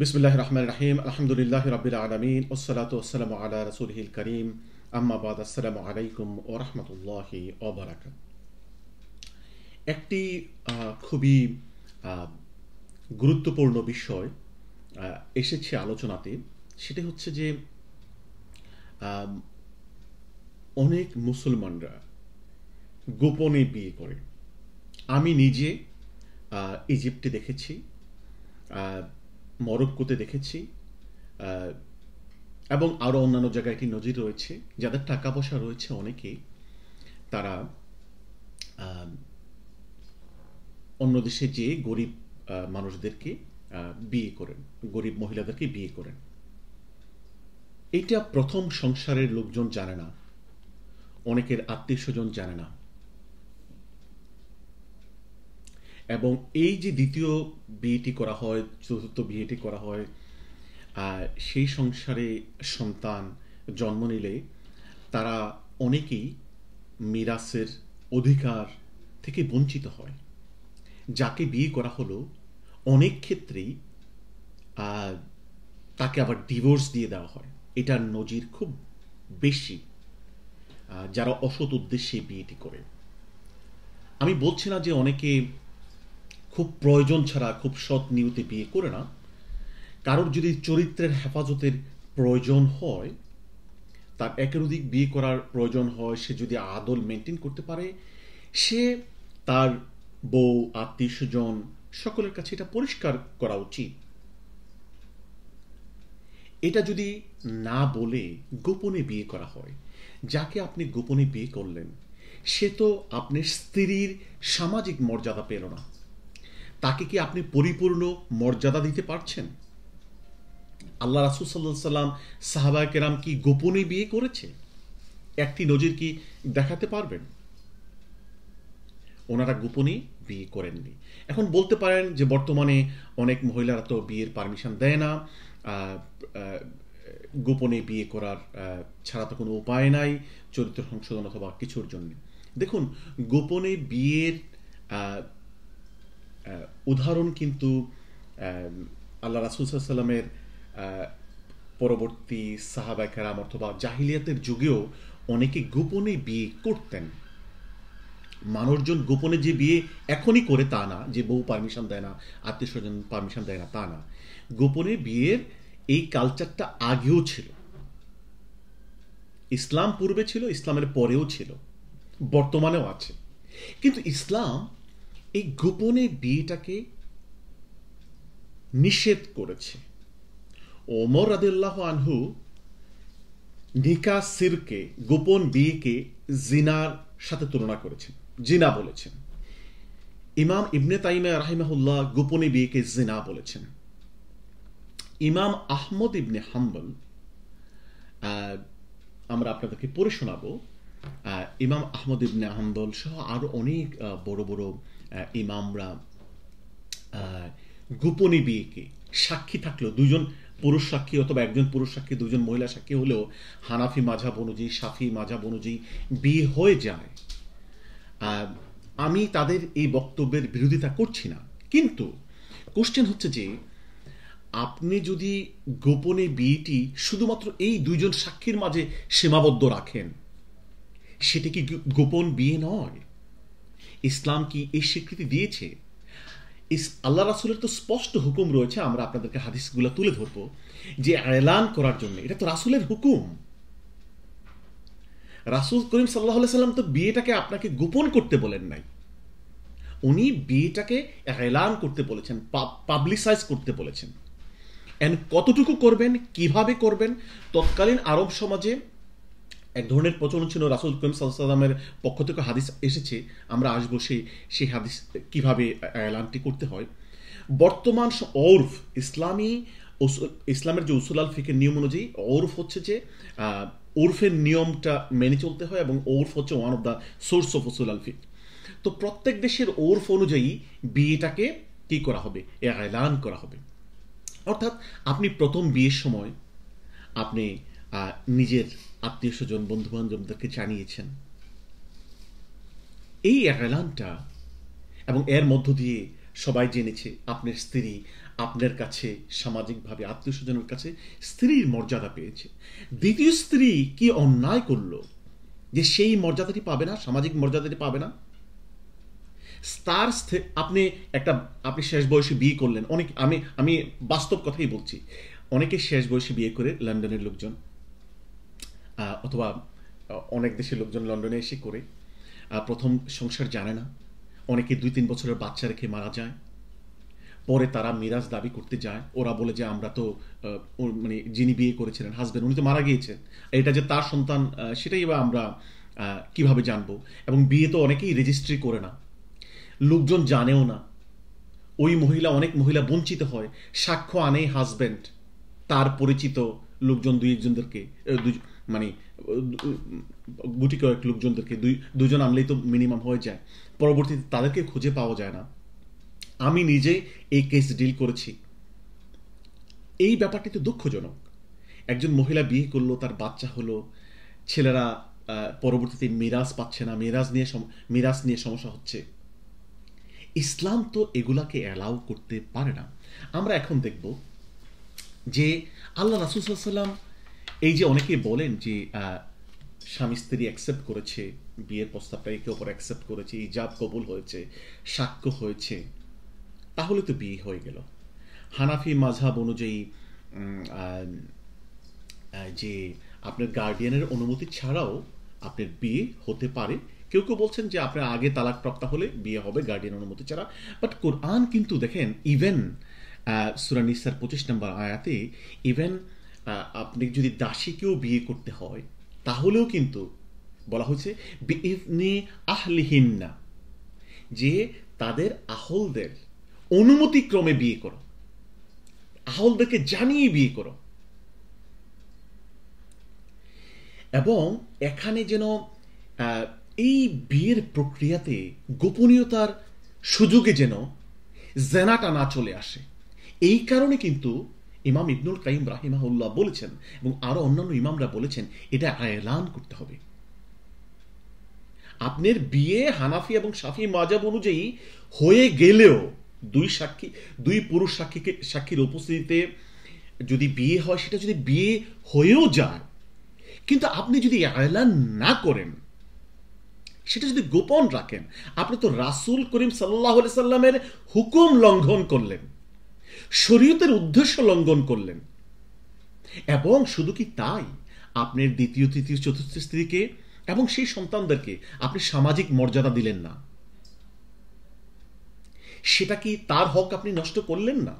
বিসমিল্লাহির রহমানির রহিম আলহামদুলিল্লাহি রাব্বিল আলামিন ওয়াসসালাতু ওয়াসসালামু আলা রাসূলিহিল কারীম আম্মা বাদ আসসালামু আলাইকুম ওয়া রাহমাতুল্লাহি ওয়া বারাকাতুহু। একটি খুবই গুরুত্বপূর্ণ বিষয় এসেছে আলোচনাতে, সেটা হচ্ছে যে আহ, অনেক মুসলমানরা গোপনে বিয়ে করে। আমি নিজে ইজিপ্টে দেখেছি, আহ, মরক্কোতে দেখেছি, আহ, এবং আরও অন্যান্য জায়গায় এটি নজির রয়েছে। যাদের টাকা পয়সা রয়েছে অনেকেই তারা আহ, অন্য দেশে যেয়ে গরিব মানুষদেরকে বিয়ে করেন, গরিব মহিলাদেরকে বিয়ে করেন। এইটা প্রথম সংসারের লোকজন জানে না, অনেকের আত্মীয় স্বজন জানে না, এবং এই যে দ্বিতীয় বিয়েটি করা হয়, চতুর্থ বিয়েটি করা হয়, সেই সংসারে সন্তান জন্ম নিলে তারা অনেকেই মিরাসের অধিকার থেকে বঞ্চিত হয়। যাকে বিয়ে করা হলো অনেক ক্ষেত্রেই তাকে আবার ডিভোর্স দিয়ে দেওয়া হয়। এটার নজির খুব বেশি যারা অসৎ উদ্দেশ্যে বিয়েটি করে। আমি বলছি না যে অনেকে খুব প্রয়োজন ছাড়া খুব সৎ নিয়তে বিয়ে করে না। কারোর যদি চরিত্রের হেফাজতের প্রয়োজন হয়, তার একাধিক বিয়ে করার প্রয়োজন হয়, সে যদি আদল মেনটেন করতে পারে, সে তার বউ, আত্মীয় স্বজন সকলের কাছে এটা পরিষ্কার করা উচিত। এটা যদি না বলে গোপনে বিয়ে করা হয়, যাকে আপনি গোপনে বিয়ে করলেন সে তো আপনার স্ত্রীর সামাজিক মর্যাদা পেল না। তাকে কি আপনি পরিপূর্ণ মর্যাদা দিতে পারছেন? আল্লাহ রাসূল সাল্লাল্লাহু আলাইহি সাল্লাম, সাহাবায়ে কেরাম কি গোপনে বিয়ে করেছে? একটি নজির কি দেখাতে পারবেন? ওনারা গোপনে বিয়ে করেননি। এখন বলতে পারেন যে বর্তমানে অনেক মহিলারা তো বিয়ের পারমিশন দেয় না, গোপনে বিয়ে করার ছাড়া তো কোনো উপায় নাই, চরিত্র সংশোধন অথবা কিছুর জন্য। দেখুন, গোপনে বিয়ের উদাহরণ কিন্তু আল্লাহ রাসূল সাল্লাল্লাহু আলাইহি সাল্লামের পরবর্তী সাহাবায়ে কেরাম অথবা জাহিলিয়াতের যুগেও অনেকে গোপনে বিয়ে করতেন। মানুষজন গোপনে যে বিয়ে এখনই করে তা না, যে বউ পারমিশন দেয় না, আত্মীয় স্বজন পারমিশন দেয় না তা না। গোপনে বিয়ের এই কালচারটা আগেও ছিল, ইসলাম পূর্বে ছিল, ইসলামের পরেও ছিল, বর্তমানেও আছে। কিন্তু ইসলাম এই গোপনে বিয়েটাকে নিষেধ করেছে। ওমর রাদিয়াল্লাহু আনহু নিকাহ সিরকে, গোপন বিয়েকে জিনার সাথে তুলনা করেছেন, জিনা বলেছেন। ইমাম ইবনে তাইমিয়া রাহিমাহুল্লাহ গোপনে বিয়েকে জিনা বলেছেন। ইমাম আহমদ ইবনে হাম্বল, আমরা আপনাদেরকে পড়ে শোনাবো, ইমাম আহমদ ইবনে হাম্বল সহ আরো অনেক বড় বড় ইমামরা গোপনে বিয়েকে, সাক্ষী থাকলেও, দুজন পুরুষ সাক্ষী অথবা একজন পুরুষ সাক্ষী, দুজন মহিলা সাক্ষী হলেও হানাফি মাযহাব অনুযায়ী, শাফি মাযহাব অনুযায়ী বিয়ে হয়ে যায়। আমি তাদের এই বক্তব্যের বিরোধিতা করছি না, কিন্তু কোশ্চেন হচ্ছে যে আপনি যদি গোপনে বিয়েটি শুধুমাত্র এই দুইজন সাক্ষীর মাঝে সীমাবদ্ধ রাখেন, সেটা কি গোপন বিয়ে নয়? ইসলাম কি এই স্বীকৃতি দিয়েছে? আল্লাহ রাসূলের তো স্পষ্ট হুকুম রয়েছে, আমরা আপনাদেরকে হাদিসগুলো তুলে ধরবো, যে এলান করার জন্য। এটা তো রাসূলের হুকুম। রাসূল করিম সাল্লাল্লাহু আলাইহি সাল্লাম তো বিয়েটাকে আপনাকে গোপন করতে বলেন নাই, উনি বিয়েটাকে এলান করতে বলেছেন, পাবলিসাইজ করতে বলেছেন। এন্ড কতটুকু করবেন, কিভাবে করবেন? তৎকালীন আরব সমাজে এক ধরনের প্রচলন ছিল, রাসূল করিম সাল্লাল্লাহু আলাইহি সাল্লামের পক্ষ থেকে হাদিস এসেছে, আমরা আসবো সেই হাদিস কিভাবে এলানটি করতে হয়। বর্তমান ওরফ, ইসলামের যে উসুল আল ফিকের নিয়ম অনুযায়ী ওরফ হচ্ছে যে ওরফের নিয়মটা মেনে চলতে হয়, এবং ওরফ হচ্ছে one of the source of উসুল আল ফিক। তো প্রত্যেক দেশের ওরফ অনুযায়ী বিয়েটাকে কি করা হবে, এলান করা হবে। অর্থাৎ আপনি প্রথম বিয়ের সময় আপনি নিজের আত্মীয় স্বজন, বন্ধু বান্ধবদেরকে জানিয়েছেন এই এলানটা, এবং এর মধ্য দিয়ে সবাই জেনেছে আপনার স্ত্রী আপনার কাছে, সামাজিকভাবে আত্মীয় স্বজনের কাছে স্ত্রীর মর্যাদা পেয়েছে। দ্বিতীয় স্ত্রী কি অন্যায় করলো যে সেই মর্যাদাটি পাবে না, সামাজিক মর্যাদাটি পাবে না? তার আপনি শেষ বয়সে বিয়ে করলেন। অনেক আমি বাস্তব কথাই বলছি, অনেকে শেষ বয়সে বিয়ে করে, লন্ডনের লোকজন অথবা অনেক দেশের লোকজন লন্ডনে এসে করে, প্রথম সংসার জানে না, অনেকে 2-3 বছরের বাচ্চা রেখে মারা যায়, পরে তারা মিরাজ দাবি করতে যায়, ওরা বলে যে আমরা তো মানে যিনি বিয়ে করেছিলেন হাজবেন্ড, উনি তো মারা গিয়েছেন, এটা যে তার সন্তান সেটাই বা আমরা কিভাবে জানবো? এবং বিয়ে তো অনেকেই রেজিস্ট্রি করে না, লোকজন জানেও না। অনেক মহিলা বঞ্চিত হয়, সাক্ষ্য আনে হাজবেন্ড, তার পরিচিত লোকজন মানে গুটি কয়েক লোকজনদেরকে, দুজন আনলেই তো মিনিমাম হয়ে যায়, পরবর্তীতে তাদেরকে খুঁজে পাওয়া যায় না। আমি নিজে এই কেস ডিল করেছি। এই ব্যাপারটি তো দুঃখজনক। একজন মহিলা বিয়ে করলো, তার বাচ্চা হলো, ছেলেরা পরবর্তীতে মিরাজ পাচ্ছে না, মিরাজ নিয়ে সমস্যা হচ্ছে। ইসলাম তো এগুলাকে অ্যালাউ করতে পারে না। আমরা এখন দেখব যে আল্লাহ রাসূল সাল্লাল্লাহু আলাইহি ওয়াসাল্লাম, এই যে অনেকে বলেন যে স্বামী স্ত্রী অ্যাকসেপ্ট করেছে, বিয়ের প্রস্তাবটা একে অপর অ্যাকসেপ্ট করেছে, ইজাব কবুল হয়েছে, সাক্ষ্য হয়েছে, তাহলে তো বিয়ে হয়ে গেল। হানাফি মাযহাব অনুযায়ী যে আপনার গার্ডিয়ানের অনুমতি ছাড়াও আপনার বিয়ে হতে পারে। কেউ কেউ বলছেন যে আপনার আগে তালাকপ্রাপ্ত হলে বিয়ে হবে গার্ডিয়ান অনুমতি ছাড়া। বাট কোরআন কিন্তু দেখেন, ইভেন সূরা নিসার 25 নম্বর আয়াতে ইভেন আপনি যদি দাসীকেও বিয়ে করতে হয় তাহলেও কিন্তু বলা হয়েছে বিইذনি আহলিহিন্না, যে তাদের আহলদের অনুমতিক্রমে বিয়ে করো, আহলদেরকে জানিয়ে বিয়ে করো। এবং এখানে যেন এই বিয়ের প্রক্রিয়াতে গোপনীয়তার সুযোগে যেন জেনাটা না চলে আসে, এই কারণে কিন্তু ইমাম ইবনুল কাইয়িম রাহিমাহুল্লাহ বলেছেন, এবং আরো অন্যান্য ইমামরা বলেছেন, এটা এলান করতে হবে। আপনার বিয়ে হানাফি এবং শাফি মাযহাব অনুযায়ী হয়ে গেলেও দুই পুরুষ সাক্ষীর উপস্থিতিতে যদি বিয়ে হয়, সেটা যদি বিয়ে হয়েও যায়, কিন্তু আপনি যদি এলান না করেন, সেটা যদি গোপন রাখেন, আপনি তো রাসূল করিম সাল্লাল্লাহু আলাইহি সাল্লামের হুকুম লঙ্ঘন করলেন, শরীয়তের উদ্দেশ্য লঙ্ঘন করলেন। এবং শুধু কি তাই, আপনার দ্বিতীয়, তৃতীয়, চতুর্থ স্ত্রীকে এবং সেই সন্তানদেরকে আপনি সামাজিক মর্যাদা দিলেন না, সেটা কি তার হক আপনি নষ্ট করলেন না?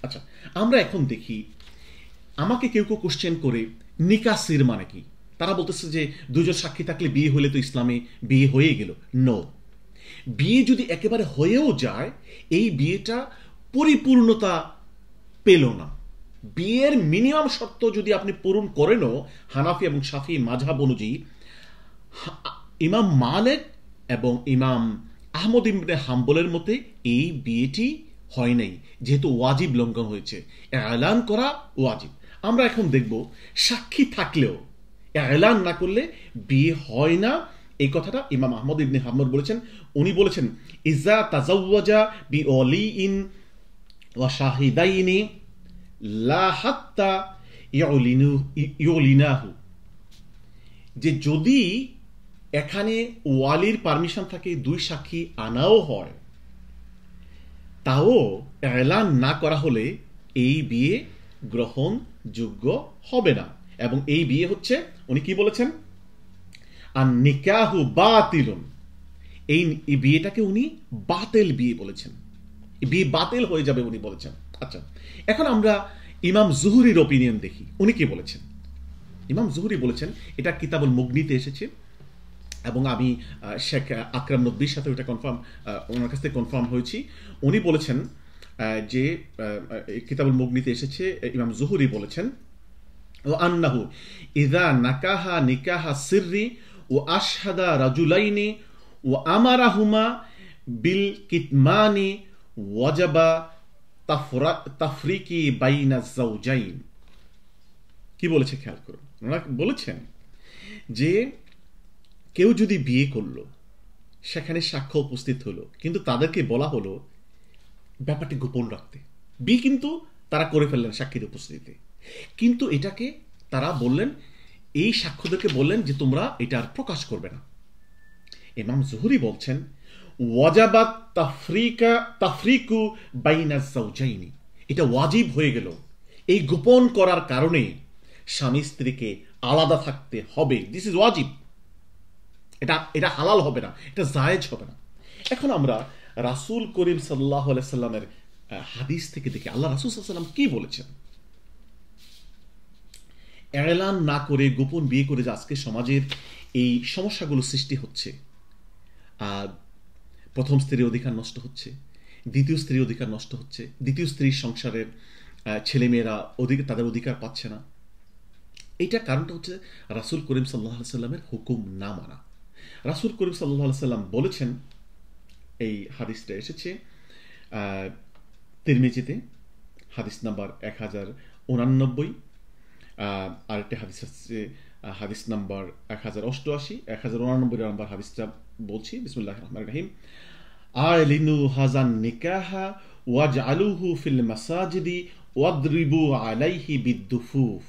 আচ্ছা, আমরা এখন দেখি, আমাকে কেউ কেউ কোশ্চেন করে নিকাসির মানে কি? তারা বলতেছে যে দুজন সাক্ষী থাকলে বিয়ে হলে তো ইসলামে বিয়ে হয়ে গেল। নো, বিয়ে যদি একেবারে হয়েও যায়, এই বিয়েটা পরিপূর্ণতা পেল না। বিয়ের মিনিমাম শর্ত যদি আপনি পূরণ করেনও, হানাফি এবং শাফি মাযহাব অনুযায়ী, ইমাম মালিক এবং ইমাম আহমদ ইবনে হাম্বলের মতে এই বিয়েটি হয় নাই, যেহেতু ওয়াজিব লঙ্ঘন হয়েছে, এলান করা ওয়াজিব। আমরা এখন দেখব সাক্ষী থাকলেও এলান না করলে বিয়ে হয় না। এই কথাটা ইমাম আহমদ ইবনে হাম্বল বলেছেন। উনি বলেছেন, ইজা তাজাওয়াজা বিওয়ালিইন ওয়া শাহিদাইনি লা হাত্তা ইউলিনাহু, যে যদি এখানে ওয়ালির পারমিশন থাকে, দুই সাক্ষী আনাও হয়, তাও এলান না করা হলে এই বিয়ে গ্রহণযোগ্য হবে না। এবং এই বিয়ে হচ্ছে, উনি কি বলেছেন, আর নিকাহু বাতিলুন, এই বিয়েটাকে উনি বাতিল বিয়ে বলেছেন, বিয়ে বাতিল হয়ে যাবে উনি বলেছেন। আচ্ছা, এখন আমরা ইমাম জুহরির অপিনিয়ন দেখি, উনি কি বলেছেন। ইমাম জুহরি বলেছেন, এটা কিতাবুল মুগনিতে এসেছে, এবং আমি শেখ আকরাম নদভীর সাথে ওটা ওনার কাছ থেকে কনফার্ম হয়েছি। উনি বলেছেন যে কিতাবুল মুগনিতে এসেছে, ইমাম জুহরি বলেছেন, ও আন্নাহু ইযা নাকাহা নিকাহা সিররি ও আশহাদা রাজুলাইনি ও আমারাহুমা বিল কিতমানি ওয়াজাবা তাফরিকি বাইনা যাওজাইন। কি বলেছে খেয়াল করুন, ওনারা বলেছেন যে কেউ যদি বিয়ে করলো, সেখানে সাক্ষ্য উপস্থিত হলো, কিন্তু তাদেরকে বলা হলো ব্যাপারটি গোপন রাখতে। বিয়ে কিন্তু তারা করে ফেললেন সাক্ষীর উপস্থিতিতে, কিন্তু এটাকে তারা বললেন, এই সাক্ষ্যদেরকে বললেন যে তোমরা এটা আর প্রকাশ করবে না। ইমাম জুহরি বলছেন, ওয়াজাবাত তাফরিকু বাইনা যাওজাইনি, এটা ওয়াজিব হয়ে গেল এই গোপন করার কারণে স্বামী স্ত্রীকে আলাদা থাকতে হবে। দিস ইজ ওয়াজিব, এটা হালাল হবে না, এটা জায়েজ হবে না। এখন আমরা রাসূল করিম সাল্লাল্লাহু আলাইহি সাল্লামের হাদিস থেকে দেখি আল্লাহ রাসূল সাল্লাল্লাহু আলাইহি সাল্লাম কি বলেছেন। এলান না করে গোপন বিয়ে করে যে আজকে সমাজের এই সমস্যাগুলো সৃষ্টি হচ্ছে, প্রথম স্ত্রীর অধিকার নষ্ট হচ্ছে, দ্বিতীয় স্ত্রীর অধিকার নষ্ট হচ্ছে, দ্বিতীয় স্ত্রীর সংসারের ছেলেমেয়েরা তাদের অধিকার পাচ্ছে না, এইটা কারণটা হচ্ছে রাসূল করিম সাল্লাল্লাহু আলাইহি সাল্লামের হুকুম না মানা। রাসূল করিম সাল্লাল্লাহু আলাইহি সাল্লাম বলেছেন, এই হাদিসটা এসেছে তিরমিজিতে, হাদিস নাম্বার 1089, আরেকটি হাদিস আছে হাদিস নাম্বার 1088, 1089 নাম্বার হাদিসটা বলছি। বিসমিল্লাহির রহমানির রহিম। আলিনু হাজান নিকাহা ওয়াজআলুহু ফিল মাসাজিদি ওয়াদরিবু আলাইহি বিদ্দুফুফ।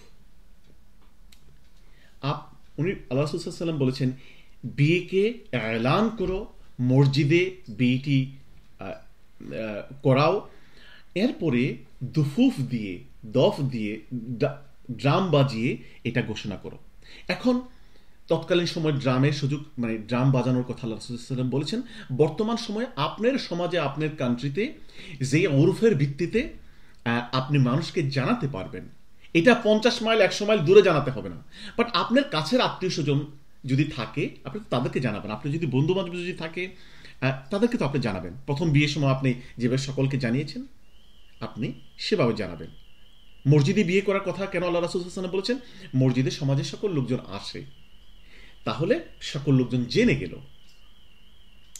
উনি আল্লাহ রাসূল সাল্লাল্লাহু আলাইহি ওয়াসাল্লাম বলেছেন, বিয়েকে এলান করো, মসজিদে বিয়েটি করাও, এরপরে দুফুফ দিয়ে, দফ দিয়ে, ড্রাম বাজিয়ে এটা ঘোষণা করো। এখন তৎকালীন সময় ড্রামের সুযোগ, মানে ড্রাম বাজানোর কথা আল্লাহ রাসূল সাল্লাল্লাহু আলাইহি ওয়াসাল্লাম বলেছেন। বর্তমান সময়ে আপনার সমাজে, আপনার কান্ট্রিতে যে ওরফের ভিত্তিতে আপনি মানুষকে জানাতে পারবেন, এটা 50 মাইল 100 মাইল দূরে জানাতে হবে না, বাট আপনার কাছের আত্মীয় স্বজন যদি থাকে আপনি তাদেরকে জানাবেন। আপনি যদি বন্ধু বান্ধব যদি থাকে তাদেরকে তো আপনি জানাবেন। প্রথম বিয়ের সময় আপনি যেভাবে সকলকে জানিয়েছেন আপনি সেভাবে জানাবেন। মসজিদে বিয়ে করার কথা কেন আল্লাহ রাসূল সাল্লাল্লাহু আলাইহি ওয়াসাল্লাম বলেছেন? মসজিদে সমাজের সকল লোকজন আসে, তাহলে সকল লোকজন জেনে গেল।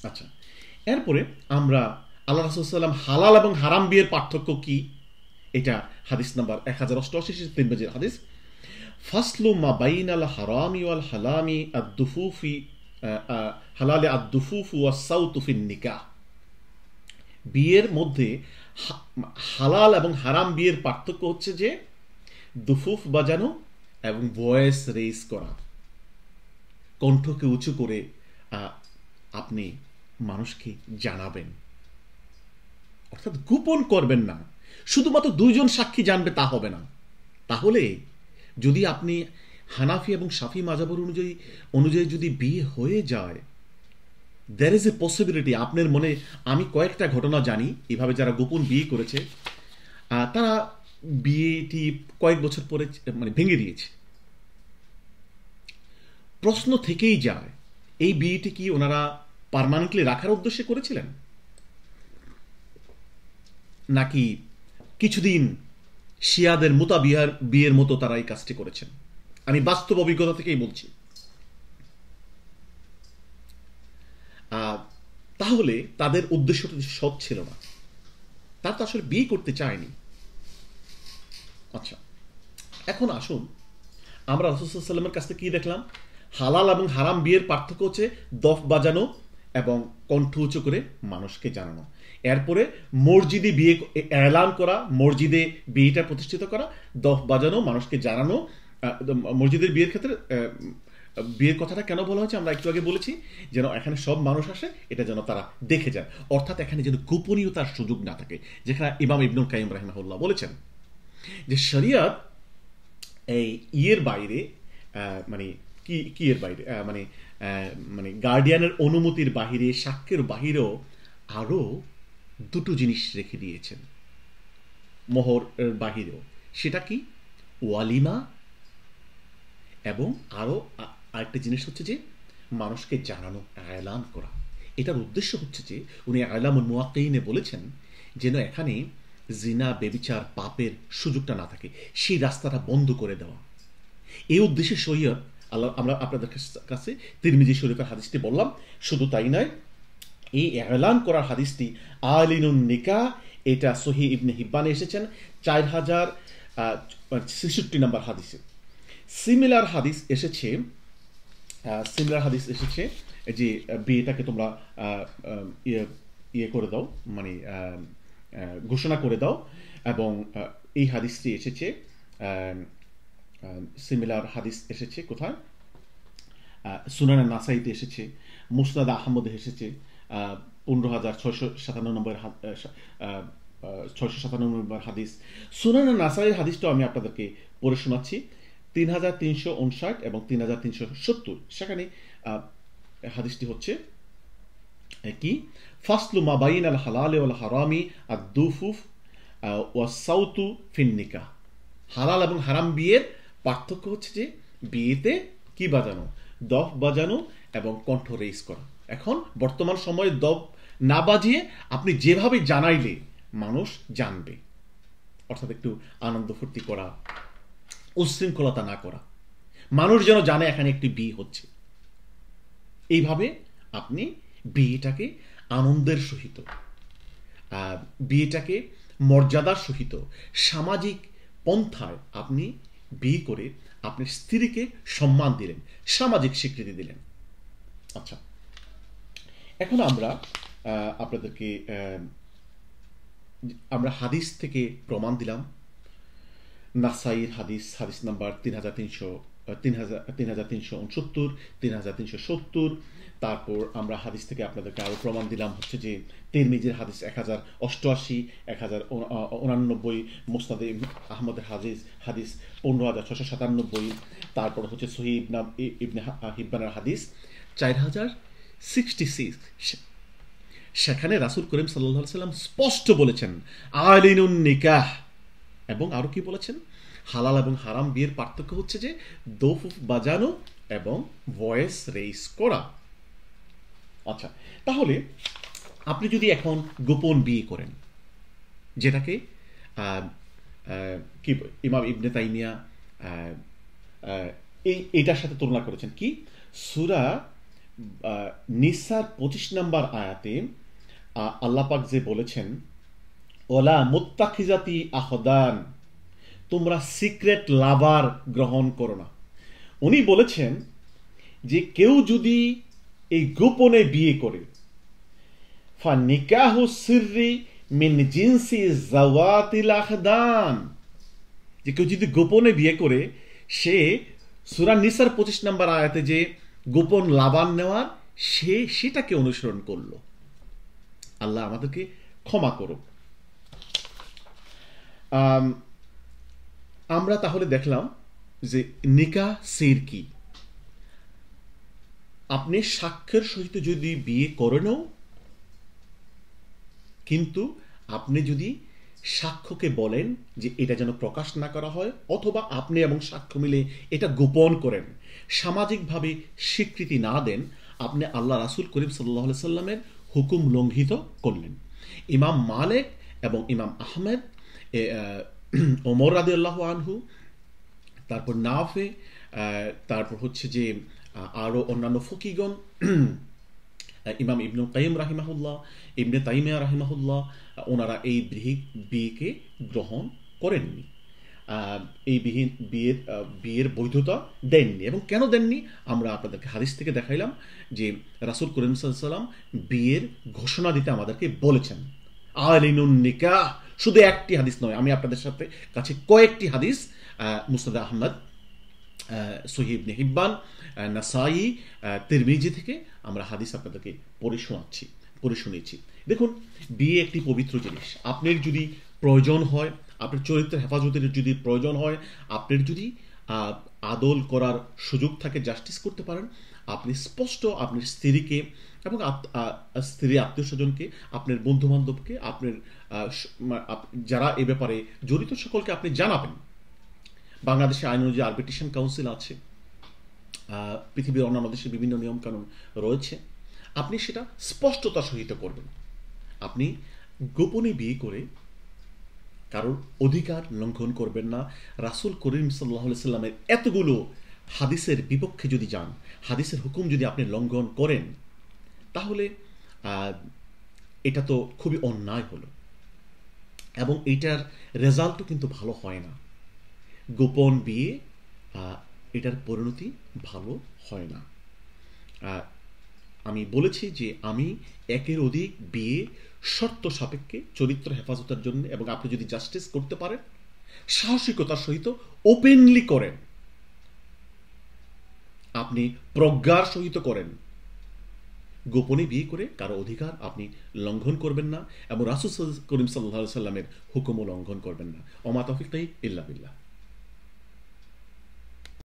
আচ্ছা, এরপরে আমরা আল্লাহ রাসূল সাল্লাল্লাহু আলাইহি ওয়াসাল্লাম হালাল এবং হারাম বিয়ের পার্থক্য কি, এটা হাদিস নাম্বার 1088 তিরমিজির হাদিস। ফাসলু মা বাইনাল হারামি ওয়াল হালামি আদ-দুফুফি হালালে আদ-দুফুফু ওয়াস সাউতু ফিন নিকাহ। বিয়ের মধ্যে হালাল এবং হারাম বিয়ের পার্থক্য হচ্ছে যে দুফুফ বাজানো এবং ভয়েস রেজ করা, কণ্ঠকে উঁচু করে আপনি মানুষকে জানাবেন, অর্থাৎ গোপন করবেন না। শুধুমাত্র দুইজন সাক্ষী জানবে তা হবে না। তাহলে যদি আপনি হানাফি এবং শাফি মাযহাবের অনুযায়ী যদি বিয়ে হয়ে যায়, there is a possibility, আপনার মনে, আমি কয়েকটা ঘটনা জানি এভাবে যারা গোপন বিয়ে করেছে, তারা বিয়েটি কয়েক বছর পরে মানে ভেঙে দিয়েছে। প্রশ্ন থেকেই যায়, এই বিয়েটি কি ওনারা পার্মানেন্টলি রাখার উদ্দেশ্যে করেছিলেন, নাকি কিছুদিন শিয়াদের বিয়ের মতো তারা এই কাজটি করেছেন? আমি বাস্তব অভিজ্ঞতা থেকেই বলছি। তাহলে তাদের উদ্দেশ্যটা সৎ ছিল না, তারা তো আসলে বিয়ে করতে চায়নি। আচ্ছা, এখন আসুন আমরা রাসূল সাল্লাল্লাহু আলাইহি ওয়াসাল্লামের কাছ থেকে কি দেখলাম? হালাল এবং হারাম বিয়ের পার্থক্য হচ্ছে দফ বাজানো এবং কণ্ঠ উঁচু করে মানুষকে জানানো। এরপরে মসজিদে বিয়ে এলান করা, মসজিদে বিয়েটা প্রতিষ্ঠিত করা, দফ বাজানো, মানুষকে জানানো। মসজিদের বিয়ের ক্ষেত্রে বিয়ের কথাটা কেন বলা হয়েছে আমরা একটু আগে বলেছি, যেন এখানে সব মানুষ আসে, এটা যেন তারা দেখে যায়, অর্থাৎ এখানে যেন গোপনীয়তার সুযোগ না থাকে। যেখানে ইমাম ইবনুল কাইয়িম রাহিমাহুল্লাহ বলেছেন যে শরিয়ত এই ইয়ের বাইরে, মানে কি এর বাইরে, মানে গার্ডিয়ানের অনুমতির বাহিরে, সাক্ষ্যের বাহিরেও আরো দুটো জিনিস রেখে দিয়েছেন, মোহর বাহিরেও। সেটা কি? ওয়ালিমা, এবং আরো আরেকটা জিনিস হচ্ছে যে মানুষকে জানানো, এলান করা। এটার উদ্দেশ্য হচ্ছে যে উনি আলামুল মুওয়াক্কিনে বলেছেন যেন এখানে জিনা, বেবিচার, পাপের সুযোগটা না থাকে, সেই রাস্তাটা বন্ধ করে দেওয়া। এই উদ্দেশ্যে শরীয়ত আমরা আপনাদের কাছে তিরমিজি শরীফের হাদিসটি বললাম। শুধু তাই নয়, এই এলান করার হাদিসটি আলিনুন নিকাহ, এটা সহিহ ইবনে হিব্বানে এসেছেন 4066 নম্বর হাদিসে। সিমিলার হাদিস এসেছে যে বিয়েটাকে তোমরা ইয়ে করে দাও, মানে ঘোষণা করে দাও। এবং এই হাদিসটি এসেছে, সিমিলার হাদিস এসেছে কোথায়, সুনানে নাসাইতে এসেছে, মুসনাদ আহমদে এসেছে 15,697 নম্বর 697 নম্বর হাদিস। সুনানে নাসাইয়ের হাদিসটাও আমি আপনাদেরকে পড়ে শোনাচ্ছি, 3,359 এবং 3,370। সেখানে হাদিসটি হচ্ছে কি, ফাসলু মা বাইন আল হালাল ওয়াল হারামি আদ-দুফুফ ওয়াস সাউতু ফিন নিকাহ। হালাল এবং হারাম বিয়ের পার্থক্য হচ্ছে যে বিয়েতে কি বাজানো, দফ বাজানো এবং কণ্ঠ রেইজ করা। এখন বর্তমান সময়ে দফ না বাজিয়ে আপনি যেভাবে জানাইলে মানুষ জানবে, অর্থাৎ একটু আনন্দ ফুর্তি করা, উচ্ছৃঙ্খলতা না করা, মানুষ যেন জানে এখানে একটি বিয়ে হচ্ছে। এইভাবে আপনি বিয়েটাকে আনন্দের সহিত, বিয়েটাকে মর্যাদার সহিত, সামাজিক পন্থায় আপনি বিয়ে করে আপনার স্ত্রীকে সম্মান দিলেন, সামাজিক স্বীকৃতি দিলেন। আচ্ছা, এখন আমরা আপনাদেরকে আমরা হাদিস থেকে প্রমাণ দিলাম। নাসাইর হাদিস, হাদিস নাম্বার 3,369, 3,370। তারপর আমরা হাদিস থেকে আপনাদেরকে আরো প্রমাণ দিলাম হচ্ছে যে তিরমিজির হাদিস 1088, 1089, মুসনাদে আহমদের হাদিস 15,697। তারপর হচ্ছে সহিহ ইবনে হিব্বানের হাদিস 4,066। সেখানে রাসূল করিম সাল্লাল্লাহু আলাইহি সাল্লাম স্পষ্ট বলেছেন আলিনুন নিকাহ, এবং আরো কি বলেছেন, হালাল এবং হারাম বিয়ের পার্থক্য হচ্ছে যে দফুফ বাজানো এবং ভয়েস রেইজ করা। আচ্ছা, তাহলে আপনি যদি এখন গোপন বিয়ে করেন, যেটাকে কি ইমাম ইবনে তাইমিয়া এইটার সাথে তুলনা করেছেন কি, সূরা নিসার 25 নম্বর আয়াতে আল্লাহ পাক যে বলেছেন ওলা মুত্তাখিজাতি আখদান, তোমরা সিক্রেট লাভার গ্রহণ করো না। উনি বলেছেন যে কেউ যদি এই গোপনে বিয়ে করে, ফা নিকাহু সিররি মিন জিনসি জাওয়াতিল আখদান, যে কেউ যদি গোপনে বিয়ে করে, সে সূরা নিসার 25 নম্বর আয়াতে যে গোপন লাভান নেওয়ার, সেটাকে অনুসরণ করলো। আল্লাহ আমাদেরকে ক্ষমা করুক। আমরা তাহলে দেখলাম যে নিকাহ সির কি। আপনি সাক্ষ্যের সহিত যদি বিয়ে করেনও, কিন্তু আপনি যদি সাক্ষ্যকে বলেন যে এটা যেন প্রকাশ না করা হয়, অথবা আপনি এবং সাক্ষ্য মিলে এটা গোপন করেন, সামাজিকভাবে স্বীকৃতি না দেন, আপনি আল্লাহ রাসূল করিম সাল্লাল্লাহু আলাইহি সাল্লামের হুকুম লঙ্ঘিত করলেন। ইমাম মালিক এবং ইমাম আহমেদ, ওমর রাদিয়াল্লাহু আনহু, তারপর নাফে, তারপর হচ্ছে যে আরো অন্যান্য ফকিগণ, ইমাম ইবনুল কাইয়িম রাহিমাহুল্লাহ, ইবনে তাইমিয়া রাহিমাহুল্লাহ, ওনারা এই বিয়েকে গ্রহণ করেননি, এই বিয়ের বৈধতা দেননি। এবং কেন দেননি আমরা আপনাদেরকে হাদিস থেকে দেখাইলাম যে রাসূল করিম সাল্লাল্লাহু আলাইহি ওয়াসাল্লাম বিয়ের ঘোষণা দিতে আমাদেরকে বলেছেন আলিনুন নিকাহ। শুধু একটি হাদিস নয়, আমি আপনাদের সাথে কাছে কয়েকটি হাদিস, মুসনাদ আহমদ, সহিহ ইবনে হিব্বান, নাসাই, তিরমিজি থেকে আমরা হাদিস আপনাদেরকে পড়ে শুনিয়েছি। দেখুন, বিয়ে একটি পবিত্র জিনিস। আপনার যদি প্রয়োজন হয়, আপনার চরিত্রের হেফাজতের যদি প্রয়োজন হয়, আপনার যদি আদল করার সুযোগ থাকে, জাস্টিস করতে পারেন, আপনি স্পষ্ট আপনার স্ত্রীকে এবং স্ত্রীর আত্মীয় স্বজনকে, আপনার বন্ধু বান্ধবকে, আপনার যারা এ ব্যাপারে জড়িত সকলকে আপনি জানাবেন। বাংলাদেশে আইন অনুযায়ী আরবিট্রেশন কাউন্সিল আছে, পৃথিবীর অন্যান্য দেশে বিভিন্ন নিয়মকানুন রয়েছে, আপনি সেটা স্পষ্টতার সহিত করবেন। আপনি গোপনে বিয়ে করে কারোর অধিকার লঙ্ঘন করবেন না। রাসূল করিম সাল্লাল্লাহু আলাইহি সাল্লামের এতগুলো হাদিসের বিপক্ষে যদি যান, হাদিসের হুকুম যদি আপনি লঙ্ঘন করেন, তাহলে এটা তো খুবই অন্যায় হলো, এবং এটার রেজাল্টও কিন্তু ভালো হয় না। গোপন বিয়ে, এটার পরিণতি ভালো হয় না। আমি বলেছি যে আমি একের অধিক বিয়ে শর্ত সাপেক্ষে চরিত্র হেফাজতের জন্য, এবং আপনি যদি জাস্টিস করতে পারেন সাহসিকতার সহিত ওপেনলি করেন, আপনি প্রজ্ঞার সহিত করেন, গোপনে বিয়ে করে কারো অধিকার আপনি লঙ্ঘন করবেন না এবং রাসূল করিম সাল্লাল্লাহু আলাইহি ওয়াসাল্লামের হুকুমও লঙ্ঘন করবেন না। ওমা তৌফিক ইল্লা বিল্লাহ।